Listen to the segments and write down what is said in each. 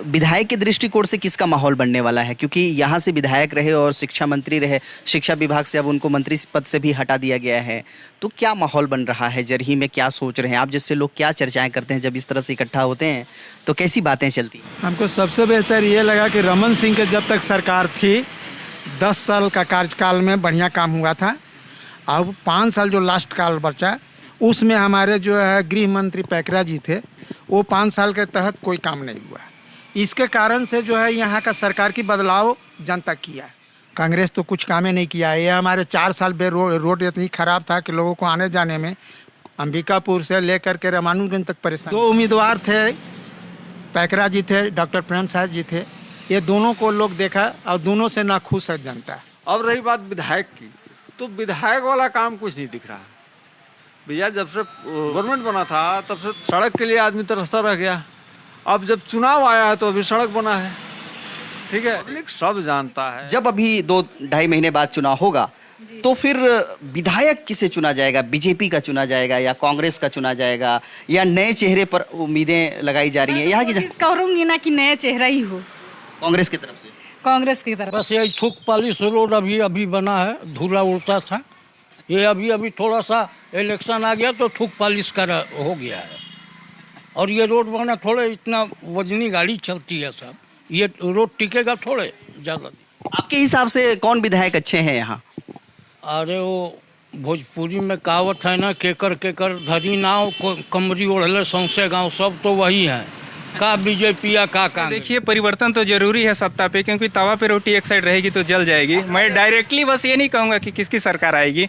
विधायक के दृष्टिकोण से किसका माहौल बनने वाला है, क्योंकि यहाँ से विधायक रहे और शिक्षा मंत्री रहे, शिक्षा विभाग से अब उनको मंत्री पद से भी हटा दिया गया है, तो क्या माहौल बन रहा है जरही में, क्या सोच रहे हैं आप जैसे लोग, क्या चर्चाएं करते हैं जब इस तरह से इकट्ठा होते हैं तो कैसी बातें चलती हैं? हमको सबसे बेहतर ये लगा कि रमन सिंह के जब तक सरकार थी 10 साल का कार्यकाल में बढ़िया काम हुआ था। अब 5 साल जो लास्ट काल बचा उसमें हमारे जो है गृह मंत्री पैकरा जी थे, वो 5 साल के तहत कोई काम नहीं हुआ। इसके कारण से जो है यहाँ का सरकार की बदलाव जनता किया। कांग्रेस तो कुछ काम ही नहीं किया है। ये हमारे 4 साल में रोड इतनी ख़राब था कि लोगों को आने जाने में अंबिकापुर से लेकर के रामानुजगंज तक परेशान। 2 उम्मीदवार थे, पैकरा जी थे, डॉक्टर प्रेम साहब जी थे। ये दोनों को लोग देखा और दोनों से नाखुश है जनता। अब रही बात विधायक की, तो विधायक वाला काम कुछ नहीं दिख रहा। भैया जब से गवर्नमेंट बना था तब से सड़क के लिए आदमी तरसता रह गया। अब जब चुनाव आया है तो अभी सड़क बना है, ठीक है, पब्लिक सब जानता है। जब अभी 2-2.5 महीने बाद चुनाव होगा तो फिर विधायक किसे चुना जाएगा? बीजेपी का चुना जाएगा या कांग्रेस का चुना जाएगा या नए चेहरे पर उम्मीदें लगाई जा रही हैं? यहाँ की कोशिश करूंगी ना कि नया चेहरा ही हो कांग्रेस की तरफ से। कांग्रेस की तरफ। बस यही थूक पालिश रोड अभी बना है, धूला उड़ता था। ये अभी थोड़ा सा इलेक्शन आ गया तो थूक पालिश का हो गया है। और ये रोड बना, थोड़े इतना वजनी गाड़ी चलती है सब, ये रोड टिकेगा थोड़े ज़्यादा। आपके हिसाब से कौन विधायक अच्छे हैं यहाँ? अरे वो भोजपुरी में कहावत है ना, केकर केकर धरी नाव कमरी ओढ़ले सौंसे गाँव, सब तो वही है। का बीजेपी या का कांग्रेस। देखिए परिवर्तन तो जरूरी है सत्ता पे, क्योंकि तवा पे रोटी एक साइड रहेगी तो जल जाएगी। मैं डायरेक्टली बस ये नहीं कहूँगा कि किसकी सरकार आएगी,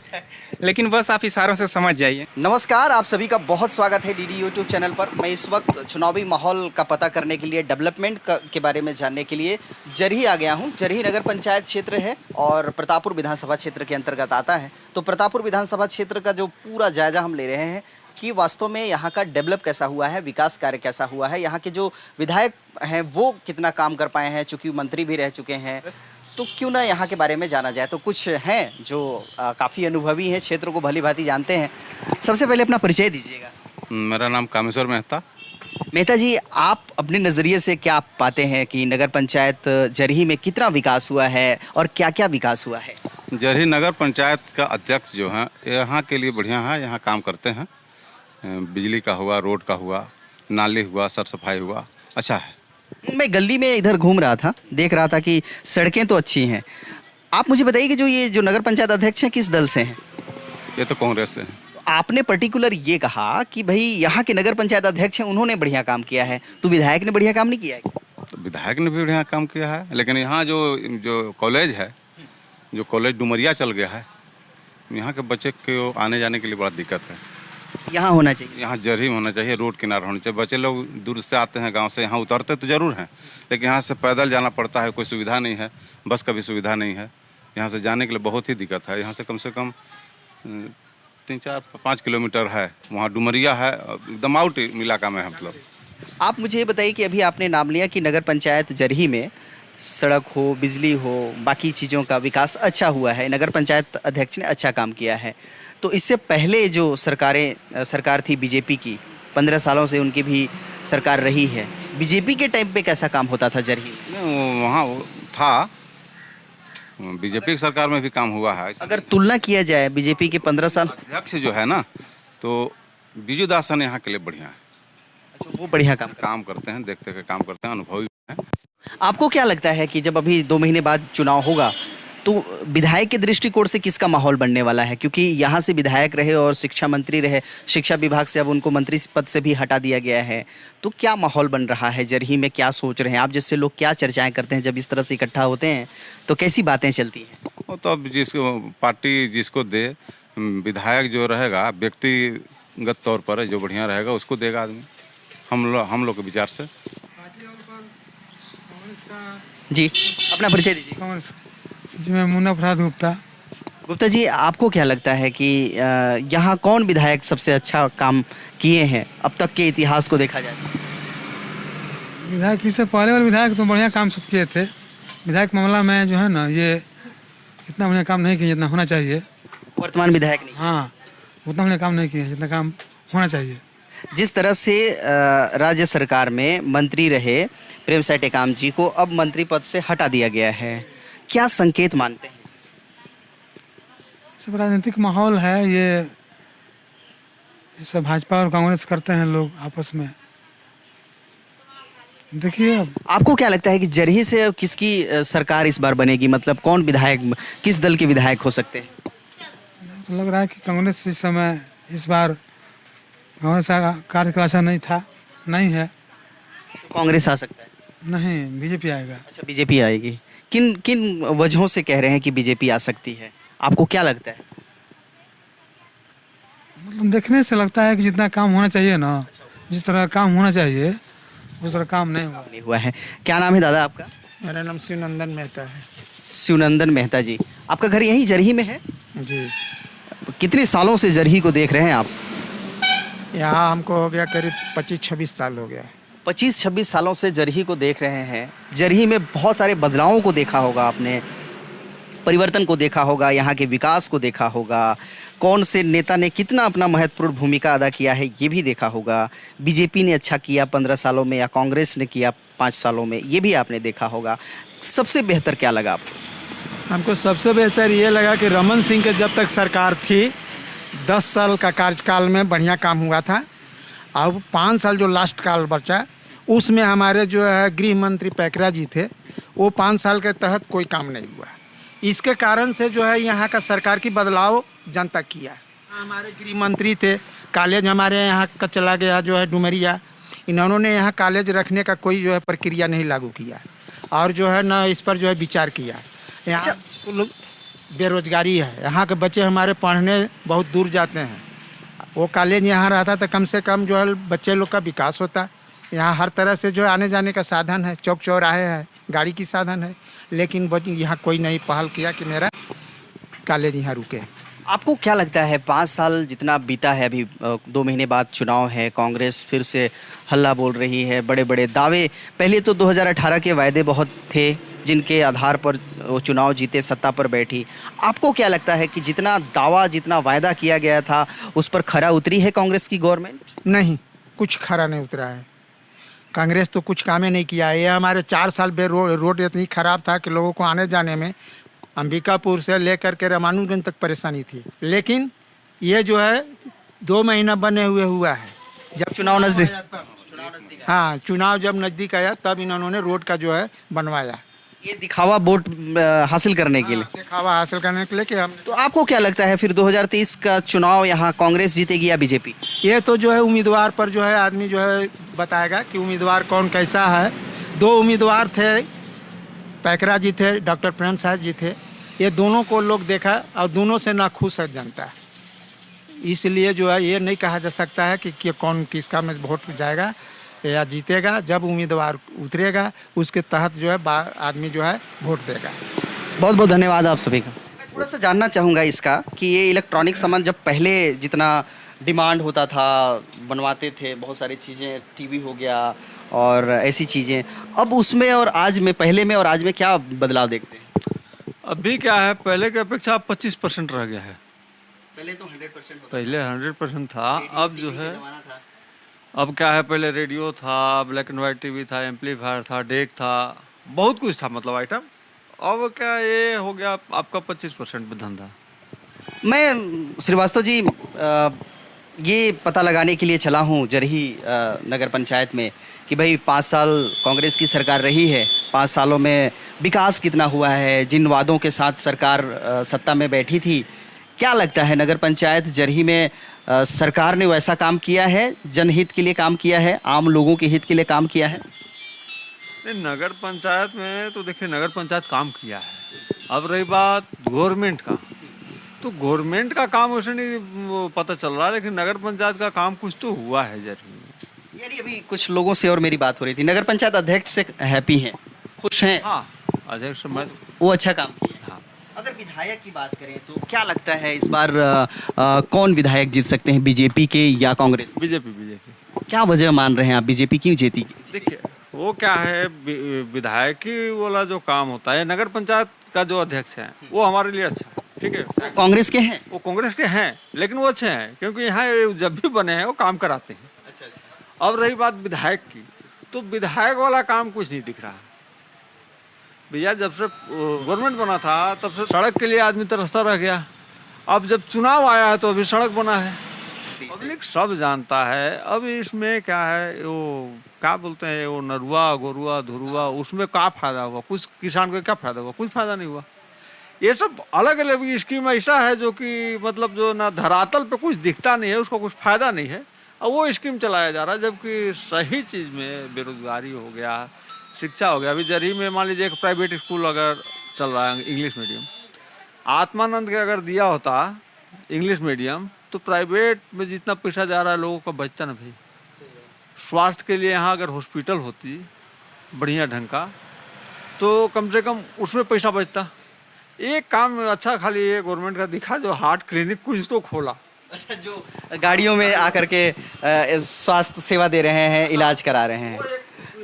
लेकिन बस आप इशारों से समझ जाइए। नमस्कार, आप सभी का बहुत स्वागत है डीडी यूट्यूब चैनल पर। मैं इस वक्त चुनावी माहौल का पता करने के लिए, डेवलपमेंट के बारे में जानने के लिए जरही आ गया हूं। जरही नगर पंचायत क्षेत्र है और प्रतापपुर विधानसभा क्षेत्र के अंतर्गत आता है। तो प्रतापपुर विधानसभा क्षेत्र का जो पूरा जायजा हम ले रहे हैं कि वास्तव में यहाँ का डेवलप कैसा हुआ है, विकास कार्य कैसा हुआ है, यहाँ के जो विधायक हैं वो कितना काम कर पाए हैं, चूँकि मंत्री भी रह चुके हैं, तो क्यों ना यहाँ के बारे में जाना जाए। तो कुछ हैं जो काफ़ी अनुभवी हैं, क्षेत्र को भली भांति जानते हैं। सबसे पहले अपना परिचय दीजिएगा। मेरा नाम कामेश्वर मेहता। मेहता जी, आप अपने नज़रिए से क्या पाते हैं कि नगर पंचायत जरही में कितना विकास हुआ है और क्या क्या विकास हुआ है? जरही नगर पंचायत का अध्यक्ष जो है यहाँ के लिए बढ़िया है, यहाँ काम करते हैं। बिजली का हुआ, रोड का हुआ, नाली हुआ, साफ सफाई हुआ, अच्छा है। मैं गली में इधर घूम रहा था, देख रहा था कि सड़कें तो अच्छी हैं। आप मुझे बताइए कि ये जो नगर पंचायत अध्यक्ष हैं किस दल से हैं? ये तो कांग्रेस से है। आपने पर्टिकुलर ये कहा कि भाई यहाँ के नगर पंचायत अध्यक्ष हैं, उन्होंने बढ़िया काम किया है, तो विधायक ने बढ़िया काम नहीं किया है? तो विधायक ने भी बढ़िया काम किया है, लेकिन यहाँ जो कॉलेज है, जो कॉलेज डुमरिया चल गया है, यहाँ के बच्चे को आने जाने के लिए बड़ा दिक्कत है। यहाँ होना चाहिए, यहाँ जरही में होना चाहिए, रोड किनारा होना चाहिए। बच्चे लोग दूर से आते हैं, गांव से, यहाँ उतरते तो ज़रूर हैं, लेकिन यहाँ से पैदल जाना पड़ता है, कोई सुविधा नहीं है, बस का भी सुविधा नहीं है। यहाँ से जाने के लिए बहुत ही दिक्कत है। यहाँ से कम 3-4-5 किलोमीटर है, वहाँ डुमरिया है, एकदम आउट इलाका में है। मतलब आप मुझे ये बताइए कि अभी आपने नाम लिया कि नगर पंचायत जरही में सड़क हो, बिजली हो, बाकी चीज़ों का विकास अच्छा हुआ है, नगर पंचायत अध्यक्ष ने अच्छा काम किया है। तो इससे पहले जो सरकार थी बीजेपी की, 15 सालों से उनकी भी सरकार रही है, बीजेपी के टाइम पे कैसा काम होता था जरही? वहाँ था, बीजेपी की सरकार में भी काम हुआ है। अगर तुलना किया जाए बीजेपी के 15 साल, अध्यक्ष जो है ना, तो बीजू दासन यहाँ के लिए बढ़िया है। अच्छा, वो बढ़िया काम करते हैं, देखते हुए काम करते हैं, अनुभवी हैं। आपको क्या लगता है कि जब अभी 2 महीने बाद चुनाव होगा तो विधायक के दृष्टिकोण से किसका माहौल बनने वाला है, क्योंकि यहाँ से विधायक रहे और शिक्षा मंत्री रहे, शिक्षा विभाग से अब उनको मंत्री पद से भी हटा दिया गया है, तो क्या माहौल बन रहा है जरही में, क्या सोच रहे हैं आप जैसे लोग, क्या चर्चाएं करते हैं जब इस तरह से इकट्ठा होते हैं तो कैसी बातें चलती हैं? वो तो अब जिसको पार्टी जिसको दे, विधायक जो रहेगा व्यक्तिगत तौर पर जो बढ़िया रहेगा उसको देगा आदमी, हम लोग के विचार से। जी, अपना परिचय दीजिए। जी, मैं मुन्ना प्रसाद गुप्ता जी, आपको क्या लगता है कि यहाँ कौन विधायक सबसे अच्छा काम किए हैं अब तक के इतिहास को देखा जाए? विधायक इससे पहले वाले विधायक तो बढ़िया काम सब किए थे। विधायक मामला में जो है ना, ये इतना बढ़िया काम नहीं किए जितना होना चाहिए। वर्तमान विधायक नहीं? हाँ, उतना बढ़िया काम नहीं किए जितना काम होना चाहिए। जिस तरह से राज्य सरकार में मंत्री रहे प्रेमसाय टेकाम जी को अब मंत्री पद से हटा दिया गया है, क्या संकेत मानते हैं? सब राजनीतिक माहौल है ये सब भाजपा और कांग्रेस करते हैं लोग आपस में। देखिए अब आपको क्या लगता है कि जरही से अब किसकी सरकार इस बार बनेगी? मतलब कौन विधायक, किस दल के विधायक हो सकते हैं? तो लग रहा है कि कांग्रेस इस समय इस बार कांग्रेस का कार्यकाल अच्छा नहीं है। कांग्रेस आ सकता है? नहीं, बीजेपी आएगा। अच्छा, बीजेपी आएगी। किन किन वजहों से कह रहे हैं कि बीजेपी आ सकती है? आपको क्या लगता है? मतलब देखने से लगता है कि जितना काम होना चाहिए ना, जिस तरह काम होना चाहिए उस तरह काम नहीं हुआ। नहीं हुआ है। क्या नाम है दादा आपका? मेरा नाम शिवनंदन मेहता है। शिवनंदन मेहता जी, आपका घर यहीं जरही में है? जी, कितने सालों से जरही को देख रहे हैं आप? यहाँ हमको हो गया करीब 25-26 साल हो गया। 25-26 सालों से जरही को देख रहे हैं। जरही में बहुत सारे बदलावों को देखा होगा आपने, परिवर्तन को देखा होगा, यहाँ के विकास को देखा होगा, कौन से नेता ने कितना अपना महत्वपूर्ण भूमिका अदा किया है ये भी देखा होगा। बीजेपी ने अच्छा किया 15 सालों में या कांग्रेस ने किया 5 सालों में, ये भी आपने देखा होगा। सबसे बेहतर क्या लगा आपको? हमको सबसे बेहतर ये लगा कि रमन सिंह के जब तक सरकार थी 10 साल का कार्यकाल में बढ़िया काम हुआ था। अब 5 साल जो लास्ट काल बचा उसमें हमारे जो है गृह मंत्री पैकरा जी थे, वो 5 साल के तहत कोई काम नहीं हुआ। इसके कारण से जो है यहाँ का सरकार की बदलाव जनता किया। हमारे गृह मंत्री थे, कॉलेज हमारे यहाँ का चला गया जो है डुमरिया, इन्होंने यहाँ कॉलेज रखने का कोई जो है प्रक्रिया नहीं लागू किया और जो है ना इस पर जो है विचार किया। यहाँ लोग बेरोजगारी है, यहाँ के बच्चे हमारे पढ़ने बहुत दूर जाते हैं। वो कॉलेज यहाँ रहता तो कम से कम जो है बच्चे लोग का विकास होता। यहाँ हर तरह से जो है आने जाने का साधन है, चौक चौराहे है, गाड़ी की साधन है, लेकिन यहाँ कोई नहीं पहल किया कि मेरा कॉलेज यहाँ रुके। आपको क्या लगता है 5 साल जितना बीता है, अभी 2 महीने बाद चुनाव है, कांग्रेस फिर से हल्ला बोल रही है, बड़े बड़े दावे, पहले तो 2018 के वायदे बहुत थे जिनके आधार पर वो चुनाव जीते, सत्ता पर बैठी। आपको क्या लगता है कि जितना दावा, जितना वायदा किया गया था उस पर खरा उतरी है कांग्रेस की गवर्नमेंट? नहीं, कुछ खरा नहीं उतरा है। कांग्रेस तो कुछ काम ही नहीं किया है। ये हमारे 4 साल में रोड इतनी ख़राब था कि लोगों को आने जाने में अंबिकापुर से लेकर के रामानुजगंज तक परेशानी थी। लेकिन ये जो है 2 महीना बने हुआ है। जब चुनाव नजदीक, हाँ, चुनाव जब नज़दीक आया तब इन्होंने रोड का जो है बनवाया। ये दिखावा वोट हासिल करने के लिए, दिखावा हासिल करने के लिए कि हम। तो आपको क्या लगता है फिर 2023 का चुनाव यहाँ कांग्रेस जीतेगी या बीजेपी? ये तो जो है उम्मीदवार पर जो है आदमी जो है बताएगा कि उम्मीदवार कौन कैसा है। 2 उम्मीदवार थे, पैकरा जी थे, डॉक्टर प्रेमसाय जी थे। ये दोनों को लोग देखा और दोनों से नाखुश है जनता। इसलिए जो है ये नहीं कहा जा सकता है कि कौन किसका में वोट जाएगा या जीतेगा। जब उम्मीदवार उतरेगा उसके तहत जो है आदमी जो है वोट देगा। बहुत बहुत धन्यवाद आप सभी का। मैं थोड़ा सा जानना चाहूँगा इसका कि ये इलेक्ट्रॉनिक सामान जब पहले जितना डिमांड होता था, बनवाते थे बहुत सारी चीज़ें, टीवी हो गया और ऐसी चीज़ें, अब उसमें और आज में, पहले में और आज में क्या बदलाव देखते हैं? अभी क्या है, पहले की अपेक्षा 25% रह गया है। पहले तो 100% होता पहले 100% था, था। अब जो है जमाना था। अब क्या है, पहले रेडियो था, ब्लैक एंड वाइट टीवी था, एम्पलीफायर था, डेक था, बहुत कुछ था मतलब आइटम। अब क्या ये हो गया आपका 25% धंधा। मैं श्रीवास्तव जी ये पता लगाने के लिए चला हूँ जरही नगर पंचायत में कि भाई 5 साल कांग्रेस की सरकार रही है, 5 सालों में विकास कितना हुआ है, जिन वादों के साथ सरकार सत्ता में बैठी थी, क्या लगता है नगर पंचायत जरही में सरकार ने वैसा काम किया है, जनहित के लिए काम किया है, आम लोगों के हित के लिए काम किया है? नहीं, नगर पंचायत में तो देखिए नगर पंचायत काम किया है। अब रही बात गवर्नमेंट का, तो गवर्नमेंट का काम वैसे नहीं पता चल रहा, लेकिन नगर पंचायत का काम कुछ तो हुआ है जरूर। यानी अभी कुछ लोगों से और मेरी बात हो रही थी, नगर पंचायत अध्यक्ष से हैप्पी हैं, खुश हैं? हाँ, अध्यक्ष मैं वो अच्छा काम किया। हाँ। अगर विधायक की बात करें तो क्या लगता है इस बार कौन विधायक जीत सकते हैं, बीजेपी के या कांग्रेस? बीजेपी। क्या वजह मान रहे हैं आप, बीजेपी क्यों जीती? देखिए वो क्या है, विधायकी वाला जो काम होता है, नगर पंचायत का जो अध्यक्ष है वो हमारे लिए अच्छा है, ठीक है। कांग्रेस के हैं? वो कांग्रेस के हैं, लेकिन वो अच्छे हैं क्योंकि यहाँ जब भी बने हैं वो काम कराते हैं। अब रही बात विधायक की, तो विधायक वाला काम कुछ नहीं दिख रहा। भैया जब से गवर्नमेंट बना था तब से सड़क के लिए आदमी तरसता रह गया। अब जब चुनाव आया है तो अभी सड़क बना है, पब्लिक सब जानता है। अब इसमें क्या है, वो क्या बोलते हैं, वो नरुआ गोरुआ धुरुआ, उसमें क्या फायदा हुआ? कुछ किसान को क्या फायदा हुआ? कुछ फायदा नहीं हुआ। ये सब अलग अलग स्कीम ऐसा है जो कि मतलब जो ना धरातल पे कुछ दिखता नहीं है, उसको कुछ फायदा नहीं है, और वो स्कीम चलाया जा रहा है। जबकि सही चीज़ में बेरोजगारी हो गया, शिक्षा हो गया। अभी जरही में मान लीजिए एक प्राइवेट स्कूल अगर चल रहा है इंग्लिश मीडियम, आत्मानंद के अगर दिया होता इंग्लिश मीडियम तो प्राइवेट में जितना पैसा जा रहा है लोगों का बचता ना भाई। स्वास्थ्य के लिए यहाँ अगर हॉस्पिटल होती बढ़िया ढंग का तो कम से कम उसमें पैसा बचता। एक काम अच्छा खाली ये गवर्नमेंट का दिखा, जो हार्ट क्लिनिक कुछ तो खोला। अच्छा, जो गाड़ियों में आकर के स्वास्थ्य सेवा दे रहे हैं, इलाज करा रहे हैं,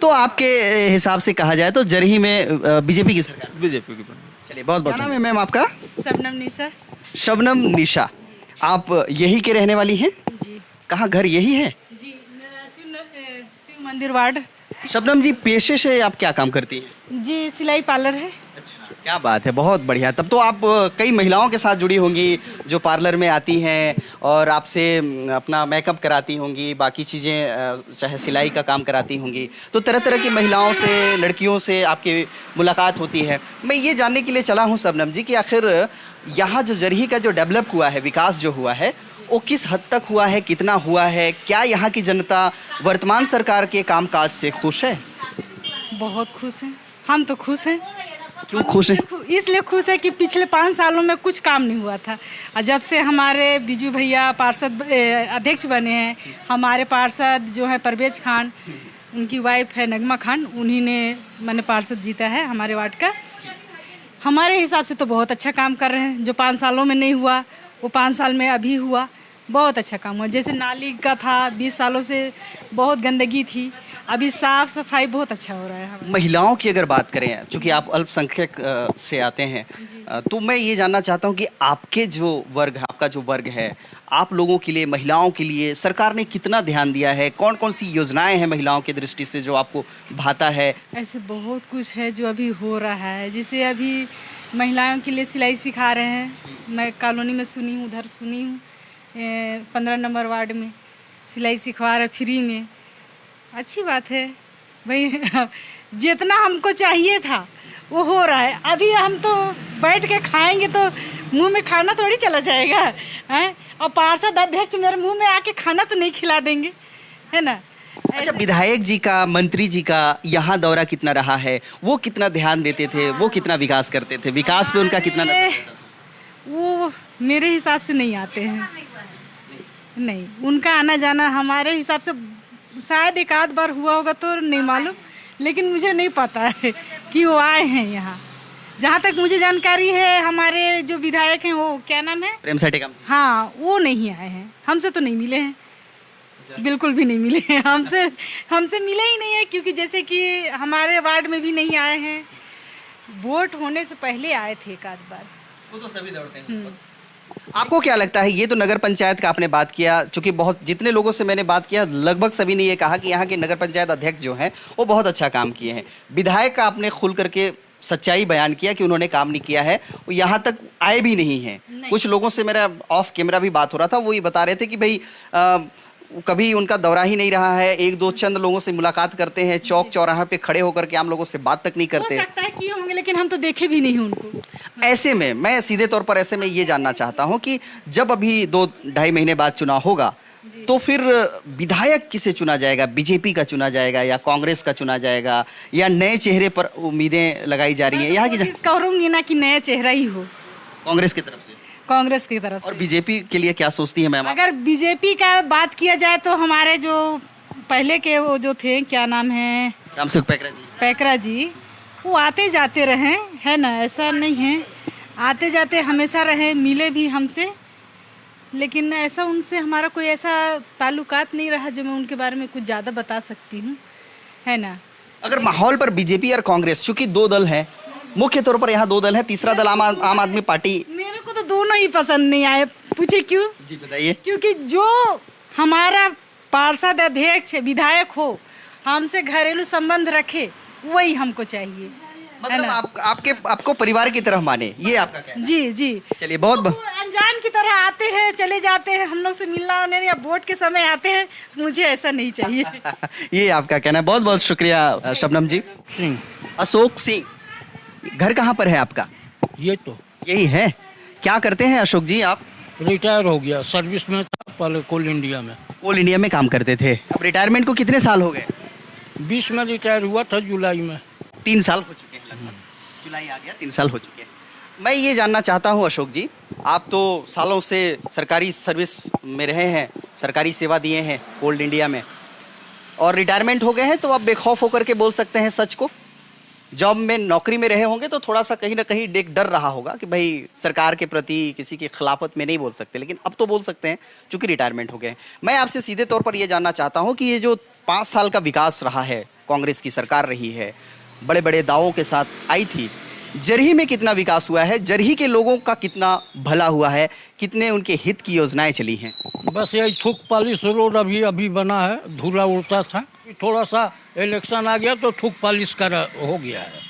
तो आपके हिसाब से कहा जाए तो जरही में बीजेपी की सरकार। बीजेपी की बनी। चलिए, बहुत बहुत नाम है मैम आपका? शबनम निशा। शबनम निशा, आप यही के रहने वाली हैं? जी कहाँ घर यही है? जी, मेरा शिव मंदिर वार्ड। शबनम जी, पेशे से आप क्या काम करती हैं? जी, सिलाई पार्लर है। अच्छा, क्या बात है, बहुत बढ़िया। तब तो आप कई महिलाओं के साथ जुड़ी होंगी जो पार्लर में आती हैं और आपसे अपना मेकअप कराती होंगी, बाकी चीज़ें चाहे सिलाई का काम कराती होंगी, तो तरह तरह की महिलाओं से, लड़कियों से आपकी मुलाकात होती है। मैं ये जानने के लिए चला हूँ शबनम जी कि आखिर यहाँ जो जरही का जो डेवलप हुआ है, विकास जो हुआ है, वो किस हद तक हुआ है, कितना हुआ है? क्या यहाँ की जनता वर्तमान सरकार के कामकाज से खुश है? बहुत खुश हैं, हम तो खुश हैं। क्यों खुश हैं? इसलिए खुश है कि पिछले 5 सालों में कुछ काम नहीं हुआ था, और जब से हमारे बीजू भैया पार्षद अध्यक्ष बने हैं, हमारे पार्षद जो है परवेज खान, उनकी वाइफ है नगमा खान, उन्हीं ने मैंने पार्षद जीता है हमारे वार्ड का। हमारे हिसाब से तो बहुत अच्छा काम कर रहे हैं। जो 5 सालों में नहीं हुआ वो 5 साल में अभी हुआ, बहुत अच्छा काम हुआ। जैसे नाली का था, 20 सालों से बहुत गंदगी थी, अभी साफ सफाई बहुत अच्छा हो रहा है। महिलाओं की अगर बात करें, चूँकि आप अल्पसंख्यक से आते हैं, तो मैं ये जानना चाहता हूँ कि आपके जो वर्ग, आपका जो वर्ग है, आप लोगों के लिए, महिलाओं के लिए सरकार ने कितना ध्यान दिया है? कौन कौन सी योजनाएं हैं महिलाओं की दृष्टि से जो आपको भाता है? ऐसे बहुत कुछ है जो अभी हो रहा है। जैसे अभी महिलाओं के लिए सिलाई सिखा रहे हैं, मैं कॉलोनी में सुनी हूँ, उधर सुनी हूँ, 15 नंबर वार्ड में सिलाई सिखवा रहे फ्री में। अच्छी बात है भाई, जितना हमको चाहिए था वो हो रहा है। अभी हम तो बैठ के खाएंगे तो मुंह में खाना थोड़ी चला जाएगा, हैं? और पार्षद अध्यक्ष मेरे मुंह में आके खाना तो नहीं खिला देंगे, है ना? अच्छा, विधायक जी का, मंत्री जी का यहाँ दौरा कितना रहा है? वो कितना ध्यान देते थे? वो कितना विकास करते थे? विकास पे उनका कितना नजर रहता था? वो मेरे हिसाब से नहीं आते हैं, नहीं, उनका आना जाना हमारे हिसाब से शायद एक आध बार हुआ होगा तो नहीं मालूम, लेकिन मुझे नहीं पता है कि वो आए हैं यहाँ। जहाँ तक मुझे जानकारी है, हमारे जो विधायक हैं, वो क्या नाम है, प्रेम से टेकम। हाँ, वो नहीं आए हैं, हमसे तो नहीं मिले हैं, बिल्कुल भी नहीं मिले हैं, हमसे मिले ही नहीं है। क्योंकि जैसे कि हमारे वार्ड में भी नहीं आए हैं, वोट होने से पहले आए थे एक आध बार। वो तो सभी दौड़ते हैं उस वक्त। आपको क्या लगता है, ये तो नगर पंचायत का आपने बात किया, चूंकि बहुत जितने लोगों से मैंने बात किया लगभग सभी ने ये कहा कि यहाँ के नगर पंचायत अध्यक्ष जो हैं वो बहुत अच्छा काम किए हैं। विधायक का आपने खुल करके सच्चाई बयान किया कि उन्होंने काम नहीं किया है, वो यहाँ तक आए भी नहीं हैं। कुछ लोगों से मेरा ऑफ कैमरा भी बात हो रहा था, वो ये बता रहे थे कि भाई कभी उनका दौरा ही नहीं रहा है, एक दो चंद लोगों से मुलाकात करते हैं, चौक चौराहा पे खड़े होकर के आम लोगों से बात तक नहीं करते। हो सकता है किए होंगे, लेकिन हम तो देखे भी नहीं उनको। ऐसे में मैं सीधे तौर पर ऐसे में ये जानना चाहता हूँ कि जब अभी 2-2.5 महीने बाद चुनाव होगा तो फिर विधायक किसे चुना जाएगा? बीजेपी का चुना जाएगा या कांग्रेस का चुना जाएगा या नए चेहरे पर उम्मीदें लगाई जा रही हैं यहाँ की? कोशिश करूंगी ना कि नया चेहरा ही हो कांग्रेस की तरफ से। कांग्रेस की तरफ और से। बीजेपी के लिए क्या सोचती है मैम? अगर बीजेपी का बात किया जाए तो हमारे जो पहले के वो जो थे, क्या नाम है, रामसुख पैकरा जी, वो आते जाते रहे, है ना, ऐसा नहीं है, आते जाते हमेशा रहे, मिले भी हमसे, लेकिन ऐसा उनसे हमारा कोई ऐसा ताल्लुकात नहीं रहा जो मैं उनके बारे में कुछ ज़्यादा बता सकती हूँ, है ना। अगर माहौल पर बीजेपी और कांग्रेस, चूंकि 2 दल हैं, मुख्य तौर पर यहाँ 2 दल हैं, तीसरा दल आम आदमी पार्टी। मेरे को तो दोनों ही पसंद नहीं आए। पूछे क्यों? जी बताइए। क्योंकि जो हमारा पार्षद, अध्यक्ष, विधायक हो, हमसे घरेलू संबंध रखे, वही हमको चाहिए। मतलब आपको परिवार की तरह माने, ये आपका कहना है? जी जी। चलिए बहुत वो अनजान की तरह आते हैं, चले जाते हैं, हम लोग से मिलना उन्हें, या वोट के समय आते हैं, मुझे ऐसा नहीं चाहिए। ये आपका कहना है। बहुत बहुत शुक्रिया शबनम जी। सिंह, अशोक सिंह, घर कहाँ पर है आपका? ये तो यही है। क्या करते हैं अशोक जी आप? रिटायर हो गया, सर्विस में था पहले कोल इंडिया में। कोल इंडिया में काम करते थे। अब रिटायरमेंट को कितने साल हो गए? 20 में रिटायर हुआ था, जुलाई में। 3 साल हो चुके हैं लगभग। जुलाई आ गया, 3 साल हो चुके हैं। मैं ये जानना चाहता हूँ अशोक जी, आप तो सालों से सरकारी सर्विस में रहे हैं, सरकारी सेवा दिए हैं कोल इंडिया में, और रिटायरमेंट हो गए हैं, तो आप बेखौफ होकर के बोल सकते हैं सच को। जॉब में, नौकरी में रहे होंगे तो थोड़ा सा कहीं ना कहीं एक डर रहा होगा कि भाई सरकार के प्रति किसी की खिलाफत में नहीं बोल सकते, लेकिन अब तो बोल सकते हैं चूंकि रिटायरमेंट हो गए हैं। मैं आपसे सीधे तौर पर यह जानना चाहता हूं कि ये जो 5 साल का विकास रहा है, कांग्रेस की सरकार रही है, बड़े बड़े दावों के साथ आई थी, जरही में कितना विकास हुआ है, जरही के लोगों का कितना भला हुआ है, कितने उनके हित की योजनाएं चली हैं? बस यही थूक पालिश रोड अभी बना है, धूला उड़ता था, थोड़ा सा इलेक्शन आ गया तो थूक पालिश का हो गया है।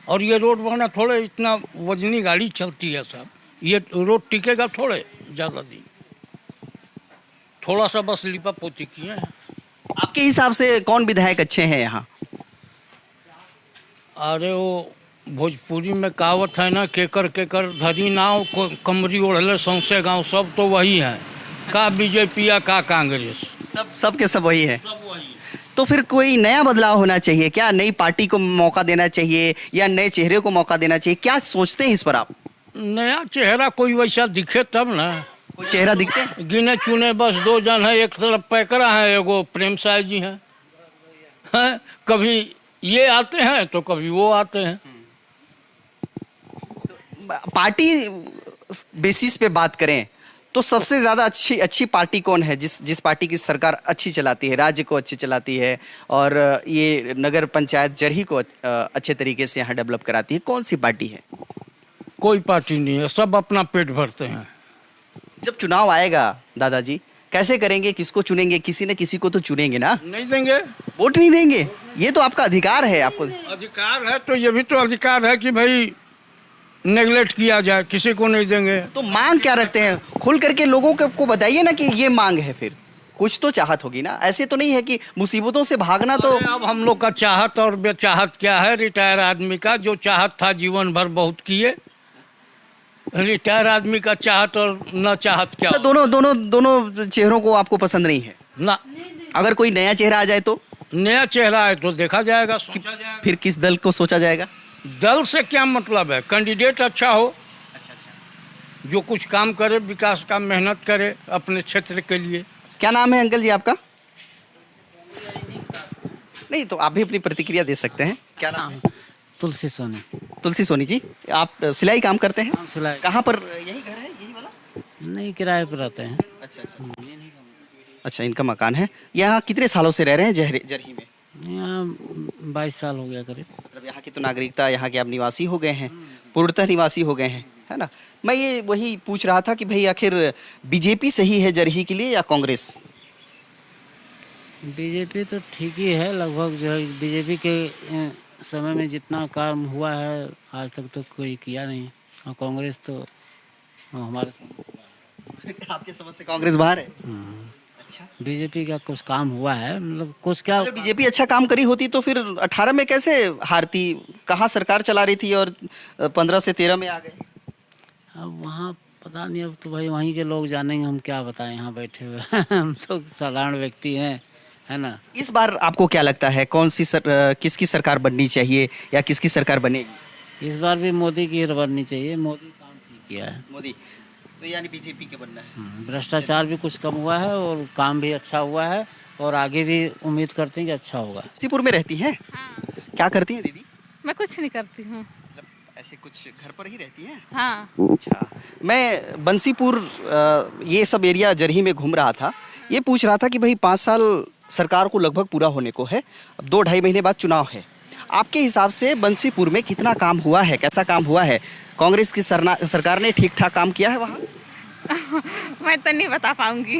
और ये रोड बना, थोड़े इतना वजनी गाड़ी चलती है साहब, ये रोड टिकेगा थोड़े ज़्यादा दिन, थोड़ा सा बस लिपा पोती किए हैं। आपके हिसाब से कौन विधायक अच्छे हैं यहाँ? अरे वो भोजपुरी में कहावत है ना, केकर केकर धरी नाव कमरी ओढ़ले सौंसे गांव, सब तो वही है, का बीजेपी या का कांग्रेस, सब के सब वही है। सब वही है। तो फिर कोई नया बदलाव होना चाहिए क्या? नई पार्टी को मौका देना चाहिए या नए चेहरे को मौका देना चाहिए? क्या सोचते हैं इस पर आप? नया चेहरा कोई वैसा दिखे तब ना। कोई चेहरा दिखते हैं? गिने चुने बस 2 जन है, एक तरफ पैकरा है, एगो प्रेम साय जी हैं। कभी ये आते हैं तो कभी वो आते हैं। पार्टी बेसिस पे बात करें तो सबसे ज्यादा अच्छी पार्टी कौन है, जिस पार्टी की सरकार अच्छी चलाती है, राज्य को अच्छी चलाती है और ये नगर पंचायत जरही को अच्छे तरीके से यहाँ डेवलप कराती है? कौन सी पार्टी है? कोई पार्टी नहीं है, सब अपना पेट भरते हैं। जब चुनाव आएगा दादाजी, कैसे करेंगे? किसको चुनेंगे? किसी न किसी को तो चुनेंगे ना? नहीं देंगे, वोट नहीं देंगे? ये तो आपका अधिकार है। आपको अधिकार है तो ये भी तो अधिकार है कि भाई नेगलेक्ट किया जाए, किसी को नहीं देंगे। तो मांग क्या रखते हैं? खुल करके लोगों को बताइए ना कि ये मांग है, फिर कुछ तो चाहत होगी ना। ऐसे तो नहीं है कि मुसीबतों से भागना। तो अब हम लोग का चाहत और बेचाहत क्या है? रिटायर आदमी का जो चाहत था जीवन भर बहुत किए, रिटायर आदमी का चाहत और न चाहत क्या? दोनों चेहरों को आपको पसंद नहीं है ना। अगर कोई नया चेहरा आ जाए तो? नया चेहरा है तो देखा जाएगा, सोचा जाएगा। फिर किस दल को सोचा जाएगा? दल से क्या मतलब है? कैंडिडेट अच्छा हो, जो कुछ काम करे, विकास का मेहनत करे अपने क्षेत्र के लिए। क्या नाम है अंकल जी आपका? नहीं तो आप भी अपनी प्रतिक्रिया दे सकते हैं। क्या नाम है? तुलसी सोनी। तुलसी सोनी जी, आप सिलाई काम करते हैं? सिलाई। कहाँ पर? यही घर है, यही वाला? नहीं, किराए पर रहते हैं। अच्छा, इनका मकान है। यहाँ कितने सालों से रह रहे हैं जरही में? यहाँ 22 साल हो गया करीब। मतलब यहाँ की तो नागरिकता, यहाँ के आप निवासी हो गए हैं, पूर्णतः निवासी हो गए हैं, है ना? मैं ये वही पूछ रहा था कि भाई आखिर बीजेपी सही है जरही के लिए या कांग्रेस? बीजेपी तो ठीक ही है लगभग। जो है बीजेपी के समय में जितना काम हुआ है आज तक तो कोई किया नहीं, और कांग्रेस तो हमारे आपके समझ से कांग्रेस बाहर है? अच्छा, बीजेपी का कुछ काम हुआ है, मतलब कुछ क्या। अगर बीजेपी अच्छा काम करी होती तो फिर 18 में कैसे हारती? कहाँ सरकार चला रही थी और 15 से 13 में आ गए? अब वहाँ पता नहीं, अब तो भाई वहीं के लोग जानेंगे, हम क्या बताएं यहाँ बैठे हुए। हम तो साधारण व्यक्ति हैं, है ना। इस बार आपको क्या लगता है किसकी सरकार बननी चाहिए या किसकी सरकार बनेगी? इस बार भी मोदी की बननी चाहिए, मोदी काम ठीक किया है। मोदी तो यानी बीजेपी के बनना है। भ्रष्टाचार भी कुछ कम हुआ है और काम भी अच्छा हुआ है, और आगे भी उम्मीद करते हैं कि अच्छा होगा। बंसीपुर में रहती हैं? हाँ। क्या करती हैं दीदी? मैं कुछ नहीं करती हूँ। मतलब ऐसे कुछ घर पर ही रहती हैं? हाँ। अच्छा, मैं बंसीपुर ये सब एरिया जरही में घूम रहा था, ये पूछ रहा था कि भाई 5 साल सरकार को लगभग पूरा होने को है, अब 2-2.5 महीने बाद चुनाव है। आपके हिसाब से बंसीपुर में कितना काम हुआ है, कैसा काम हुआ है? कांग्रेस की सरकार ने ठीक ठाक काम किया है वहाँ? मैं तो नहीं बता पाऊंगी।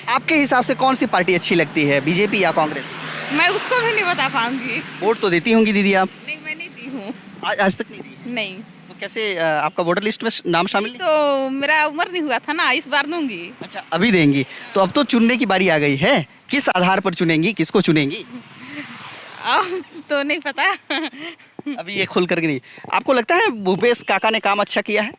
आपके हिसाब से कौन सी पार्टी अच्छी लगती है, बीजेपी या कांग्रेस? मैं उसको भी नहीं बता पाऊंगी। वोट तो देती होंगी दीदी आप? नहीं, मैं नहीं दी हूँ। आज तक नहीं दी? नहीं, तो कैसे आपका वोटर लिस्ट में नाम शामिल नहीं? तो मेरा उम्र नहीं हुआ था ना, इस बार दूंगी। अच्छा, अभी देंगी। तो अब तो चुनने की बारी आ गई है, किस आधार पर चुनेंगी, किसको चुनेंगी? अब तो नहीं पता। अभी ये खुल करके नहीं। आपको लगता है भूपेश काका ने काम अच्छा किया है?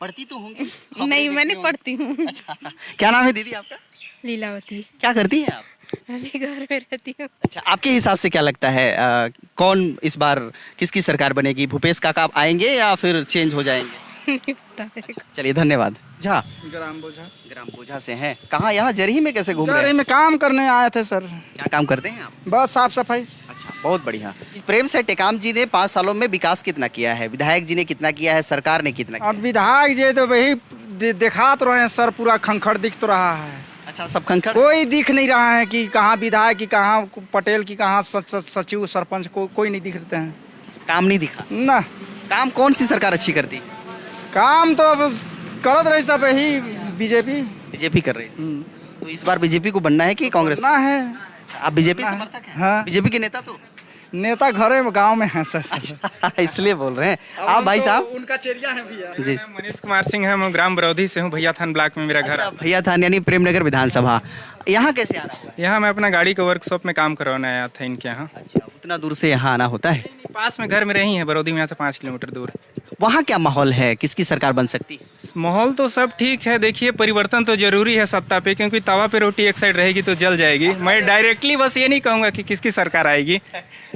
पढ़ती तो होंगी? नहीं, मैं नहीं पढ़ती हूँ। अच्छा, क्या नाम है दीदी आपका? लीलावती। क्या करती हैं आप? अभी घर में रहती हूँ। अच्छा, आपके हिसाब से क्या लगता है कौन इस बार किसकी सरकार बनेगी? भूपेश काका आएंगे या फिर चेंज हो जाएंगे? नहीं पता मेरे को। चलिए, धन्यवाद। झा, ग्राम बोझा ग्राम बोझा से हैं। कहाँ, यहाँ जरही में कैसे घूम रहे जरही हैं? में काम करने आए थे सर। क्या काम करते हैं आप? बस साफ सफाई। अच्छा, बहुत बढ़िया। प्रेम से टेकाम जी ने 5 सालों में विकास कितना किया है? विधायक जी ने कितना किया है? सरकार ने कितना किया? अब विधायक जी तो वही दिखा तो रहे हैं सर, पूरा खंखर दिख तो रहा है। अच्छा, सब खंखर। कोई दिख नहीं रहा है कि कहाँ विधायक की, कहाँ पटेल की, कहाँ सचिव सरपंच कोई नहीं दिख रहे हैं। काम नहीं दिखा ना। काम कौन सी सरकार अच्छी करती? काम तो अब करत रही सब यही बीजेपी। बीजेपी कर रही है। तो इस बार बीजेपी को बनना है कि कांग्रेस? ना है। आप बीजेपी समर्थक हैं? हाँ। बीजेपी के नेता तो? नेता घरे गांव में है सर। अच्छा, इसलिए बोल रहे हैं आप भाई साहब। उनका चेरिया है भैया। जी, मैं मनीष कुमार सिंह है, मैं ग्राम बरौधी से हूँ, भैया थान ब्लॉक में मेरा घर अच्छा, है। भैया था यानी प्रेमनगर विधानसभा। यहाँ कैसे आना हुआ? यहाँ मैं अपना गाड़ी का वर्कशॉप में काम करवाने आया था इनके यहाँ। अच्छा, उतना दूर से यहाँ आना होता है? पास में घर में रही है, बरौधी में यहाँ से 5 किलोमीटर दूर। वहाँ क्या माहौल है, किसकी सरकार बन सकती है? माहौल तो सब ठीक है। देखिए, परिवर्तन तो जरूरी है सत्ता पे, क्योंकि तवा पे रोटी एक साइड रहेगी तो जल जाएगी। मैं डायरेक्टली बस ये नहीं कहूँगा कि किसकी सरकार आएगी,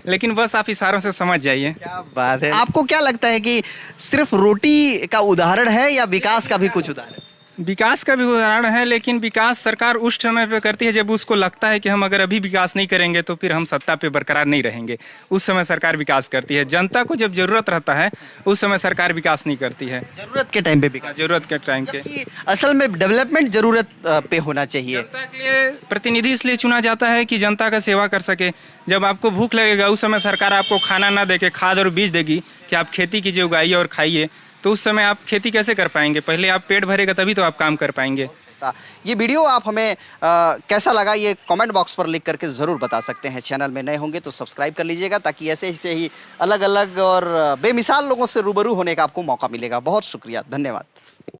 लेकिन बस आप इशारों से समझ जाइए। क्या बात है। आपको क्या लगता है कि सिर्फ रोटी का उदाहरण है या विकास का भी कुछ उदाहरण? विकास का भी उदाहरण है, लेकिन विकास सरकार उस समय पे करती है जब उसको लगता है कि हम अगर अभी विकास नहीं करेंगे तो फिर हम सत्ता पे बरकरार नहीं रहेंगे। उस समय सरकार विकास करती है। जनता को जब जरूरत रहता है उस समय सरकार विकास नहीं करती है। जरूरत के टाइम पे विकास? जरूरत के टाइम पे। जबकि असल में डेवलपमेंट जरूरत पे होना चाहिए। जनता के लिए प्रतिनिधि इसलिए चुना जाता है कि जनता का सेवा कर सके। जब आपको भूख लगेगा उस समय सरकार आपको खाना ना देके खाद और बीज देगी कि आप खेती कीजिए, उगाइए और खाइए, तो उस समय आप खेती कैसे कर पाएंगे? पहले आप पेट भरेगा तभी तो आप काम कर पाएंगे। ये वीडियो आप हमें कैसा लगा ये कमेंट बॉक्स पर लिख करके ज़रूर बता सकते हैं। चैनल में नए होंगे तो सब्सक्राइब कर लीजिएगा ताकि ऐसे ही अलग अलग और बेमिसाल लोगों से रूबरू होने का आपको मौका मिलेगा। बहुत शुक्रिया, धन्यवाद।